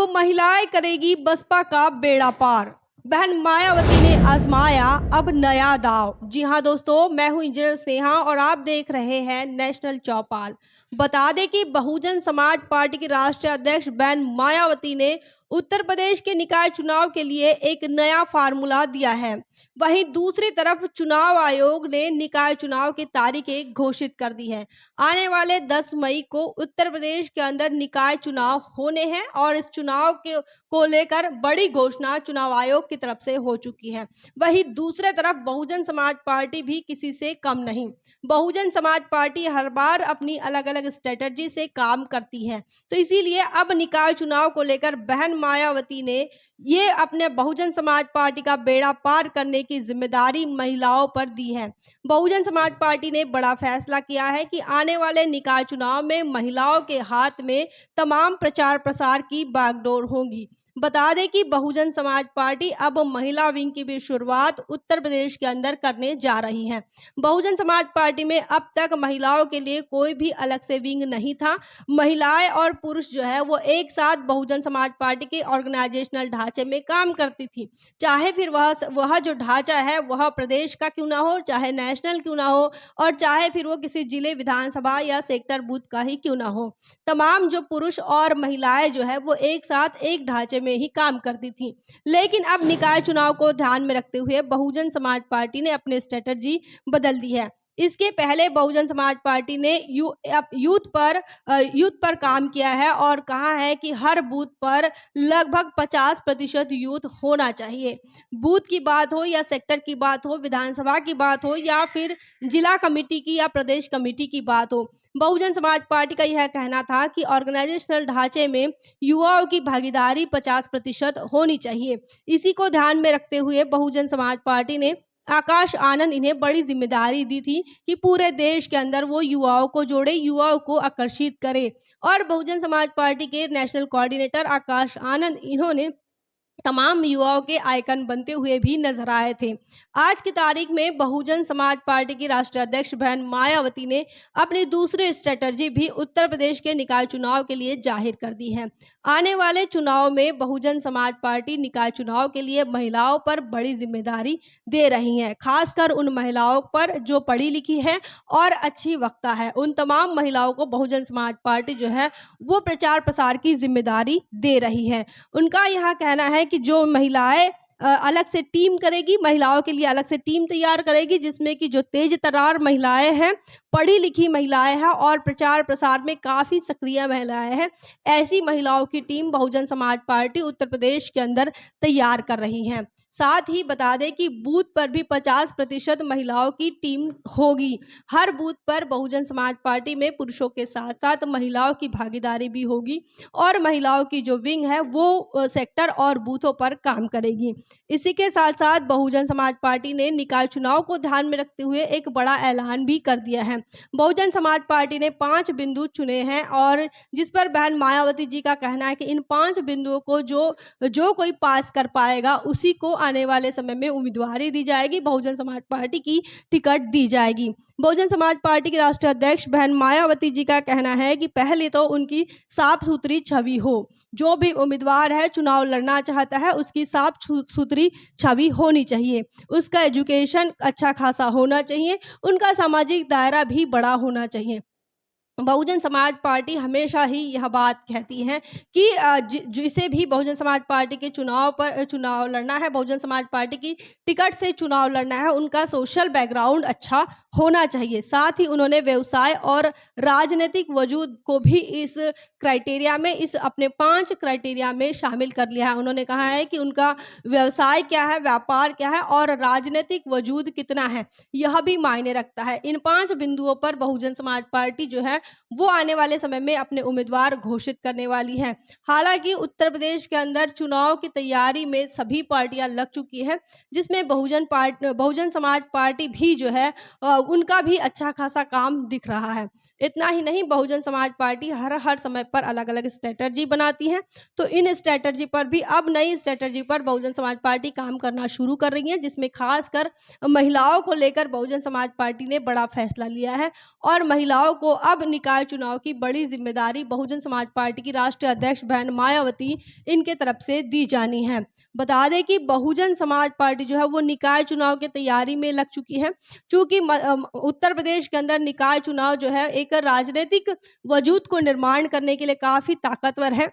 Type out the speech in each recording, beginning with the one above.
महिलाएं करेगी बसपा का बेड़ा पार। बहन मायावती ने आजमाया अब नया दाव। जी हां दोस्तों, मैं हूं इंजीनियर स्नेहा और आप देख रहे हैं नेशनल चौपाल। बता दें कि बहुजन समाज पार्टी की राष्ट्रीय अध्यक्ष बहन मायावती ने उत्तर प्रदेश के निकाय चुनाव के लिए एक नया फार्मूला दिया है। वहीं दूसरी तरफ चुनाव आयोग ने निकाय चुनाव की तारीखें घोषित कर दी है। आने वाले 10 मई को उत्तर प्रदेश के अंदर निकाय चुनाव होने हैं और इस चुनाव के को लेकर बड़ी घोषणा चुनाव आयोग की तरफ से हो चुकी है। वहीं दूसरे तरफ बहुजन समाज पार्टी भी किसी से कम नहीं। बहुजन समाज पार्टी हर बार अपनी अलग अलग स्ट्रेटजी से काम करती है, तो इसीलिए अब निकाय चुनाव को लेकर बहन मायावती ने ये अपने बहुजन समाज पार्टी का बेड़ा पार करने की जिम्मेदारी महिलाओं पर दी है। बहुजन समाज पार्टी ने बड़ा फैसला किया है कि आने वाले निकाय चुनाव में महिलाओं के हाथ में तमाम प्रचार प्रसार की बागडोर होगी। बता दें कि बहुजन समाज पार्टी अब महिला विंग की भी शुरुआत उत्तर प्रदेश के अंदर करने जा रही है। बहुजन समाज पार्टी में अब तक महिलाओं के लिए कोई भी अलग से विंग नहीं था। महिलाएं और पुरुष जो है वो एक साथ बहुजन समाज पार्टी के ऑर्गेनाइजेशनल ढांचे में काम करती थी। चाहे फिर वह जो ढांचा है वह प्रदेश का क्यों ना हो, चाहे नेशनल क्यों ना हो, और चाहे फिर वो किसी जिले विधानसभा या सेक्टर बूथ का ही क्यों ना हो। तमाम जो पुरुष और महिलाएं जो है वो एक साथ एक ढांचे में ही काम करती थी। लेकिन अब निकाय चुनाव को ध्यान में रखते हुए बहुजन समाज पार्टी ने अपनी स्ट्रेटजी बदल दी है। इसके पहले बहुजन समाज पार्टी ने यूथ पर काम किया है और कहा है कि हर बूथ पर लगभग 50% यूथ होना चाहिए। बूथ की बात हो या सेक्टर की बात हो, विधानसभा की बात हो या फिर जिला कमेटी की या प्रदेश कमेटी की बात हो, बहुजन समाज पार्टी का यह कहना था कि ऑर्गेनाइजेशनल ढांचे में युवाओं की भागीदारी 50% होनी चाहिए। इसी को ध्यान में रखते हुए बहुजन समाज पार्टी ने आकाश आनंद इन्हें बड़ी जिम्मेदारी दी थी कि पूरे देश के अंदर वो युवाओं को जोड़े, युवाओं को आकर्षित करे। और बहुजन समाज पार्टी के नेशनल कोऑर्डिनेटर आकाश आनंद इन्होंने तमाम युवाओं के आइकन बनते हुए भी नजर आए थे। आज की तारीख में बहुजन समाज पार्टी की राष्ट्रीय अध्यक्ष बहन मायावती ने अपनी दूसरी स्ट्रेटजी भी उत्तर प्रदेश के निकाय चुनाव के लिए जाहिर कर दी है। आने वाले चुनाव में बहुजन समाज पार्टी निकाय चुनाव के लिए महिलाओं पर बड़ी जिम्मेदारी दे रही है, खासकर उन महिलाओं पर जो पढ़ी लिखी है और अच्छी वक्ता है। उन तमाम महिलाओं को बहुजन समाज पार्टी जो है वो प्रचार प्रसार की जिम्मेदारी दे रही है। उनका यह कहना है कि जो महिलाएं अलग से टीम करेगी, महिलाओं के लिए अलग से टीम तैयार करेगी, जिसमें कि जो तेज तर्रार महिलाएं हैं, पढ़ी लिखी महिलाएं हैं और प्रचार प्रसार में काफ़ी सक्रिय महिलाएं हैं, ऐसी महिलाओं की टीम बहुजन समाज पार्टी उत्तर प्रदेश के अंदर तैयार कर रही है। साथ ही बता दें कि बूथ पर भी 50% महिलाओं की टीम होगी। हर बूथ पर बहुजन समाज पार्टी में पुरुषों के साथ साथ महिलाओं की भागीदारी भी होगी और महिलाओं की जो विंग है वो सेक्टर और बूथों पर काम करेगी। इसी के साथ साथ बहुजन समाज पार्टी ने निकाय चुनाव को ध्यान में रखते हुए एक बड़ा ऐलान भी कर दिया है। बहुजन समाज पार्टी ने 5 बिंदु चुने हैं और जिस पर बहन मायावती जी का कहना है कि इन 5 बिंदुओं को जो कोई पास कर पाएगा उसी को आने वाले समय में उम्मीदवारी दी जाएगी, बहुजन समाज पार्टी की टिकट दी जाएगी। बहुजन समाज पार्टी के राष्ट्रीय अध्यक्ष बहन मायावती जी का कहना है कि पहले तो उनकी साफ सुथरी छवि हो। जो भी उम्मीदवार है चुनाव लड़ना चाहता है उसकी साफ सुथरी छवि होनी चाहिए, उसका एजुकेशन अच्छा खासा होना चाहिए, उनका सामाजिक दायरा भी बड़ा होना चाहिए। बहुजन समाज पार्टी हमेशा ही यह बात कहती है कि जिसे भी बहुजन समाज पार्टी के चुनाव लड़ना है, बहुजन समाज पार्टी की टिकट से चुनाव लड़ना है, उनका सोशल बैकग्राउंड अच्छा होना चाहिए। साथ ही उन्होंने व्यवसाय और राजनीतिक वजूद को भी इस क्राइटेरिया में, इस अपने 5 क्राइटेरिया में शामिल कर लिया है। उन्होंने कहा है कि उनका व्यवसाय क्या है, व्यापार क्या है और राजनीतिक वजूद कितना है, यह भी मायने रखता है। इन 5 बिंदुओं पर बहुजन समाज पार्टी जो है वो आने वाले समय में अपने उम्मीदवार घोषित करने वाली है। हालांकि उत्तर प्रदेश के अंदर चुनाव की तैयारी में सभी पार्टियां लग चुकी है, जिसमें बहुजन समाज पार्टी भी जो है उनका भी अच्छा खासा काम दिख रहा है। इतना ही नहीं, बहुजन समाज पार्टी हर समय पर अलग-अलग स्ट्रैटेजी बनाती है। तो इन स्ट्रैटेजी पर भी अब नई स्ट्रैटेजी पर बहुजन समाज पार्टी काम करना शुरू कर रही है, जिसमें खासकर महिलाओं को लेकर बहुजन समाज पार्टी ने बड़ा फैसला लिया है और महिलाओं को अब निकाय चुनाव की बड़ी जिम्मेदारी बहुजन समाज पार्टी की राष्ट्रीय अध्यक्ष बहन मायावती इनके तरफ से दी जानी है। बता दें कि बहुजन समाज पार्टी जो है वो निकाय चुनाव की तैयारी में लग चुकी है, चूंकि उत्तर प्रदेश के अंदर निकाय चुनाव जो है एक राजनीतिक वजूद को निर्माण करने के लिए काफी ताकतवर है।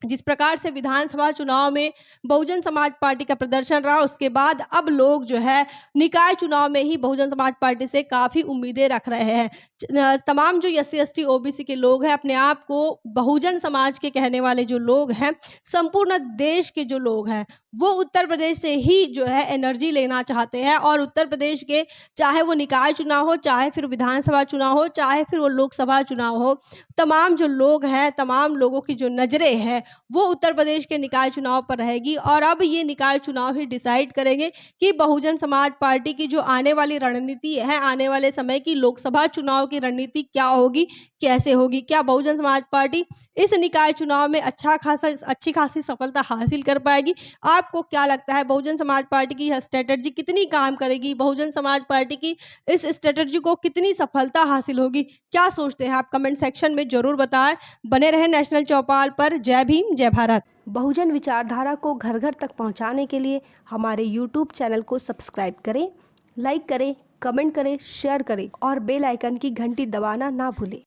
जिस प्रकार से विधानसभा चुनाव में बहुजन समाज पार्टी का प्रदर्शन रहा, उसके बाद अब लोग जो है निकाय चुनाव में ही बहुजन समाज पार्टी से काफ़ी उम्मीदें रख रहे हैं। तमाम जो एससी एसटी ओबीसी के लोग हैं, अपने आप को बहुजन समाज के कहने वाले जो लोग हैं, संपूर्ण देश के जो लोग हैं, वो उत्तर प्रदेश से ही जो है एनर्जी लेना चाहते हैं और उत्तर प्रदेश के चाहे वो निकाय चुनाव हो, चाहे फिर विधानसभा चुनाव हो, चाहे फिर वो लोकसभा चुनाव हो, तमाम जो लोग हैं, तमाम लोगों की जो नज़रें हैं वो उत्तर प्रदेश के निकाय चुनाव पर रहेगी और अब ये निकाय चुनाव ही डिसाइड करेंगे कि बहुजन समाज पार्टी की जो आने वाली रणनीति है, आने वाले समय की लोकसभा चुनाव की रणनीति क्या होगी, कैसे होगी। क्या बहुजन समाज पार्टी इस निकाय चुनाव में अच्छी खासी सफलता हासिल कर पाएगी? आपको क्या लगता है, बहुजन समाज पार्टी की यह स्ट्रेटजी कितनी काम करेगी? बहुजन समाज पार्टी की इस स्ट्रेटजी को कितनी सफलता हासिल होगी? क्या सोचते हैं आप? कमेंट सेक्शन में जरूर बताएं। बने रहे नेशनल चौपाल पर। जय भीम, जय भारत। बहुजन विचारधारा को घर घर तक पहुंचाने के लिए हमारे YouTube चैनल को सब्सक्राइब करें, लाइक करें, कमेंट करें, शेयर करें और बेल आइकन की घंटी दबाना ना भूलें।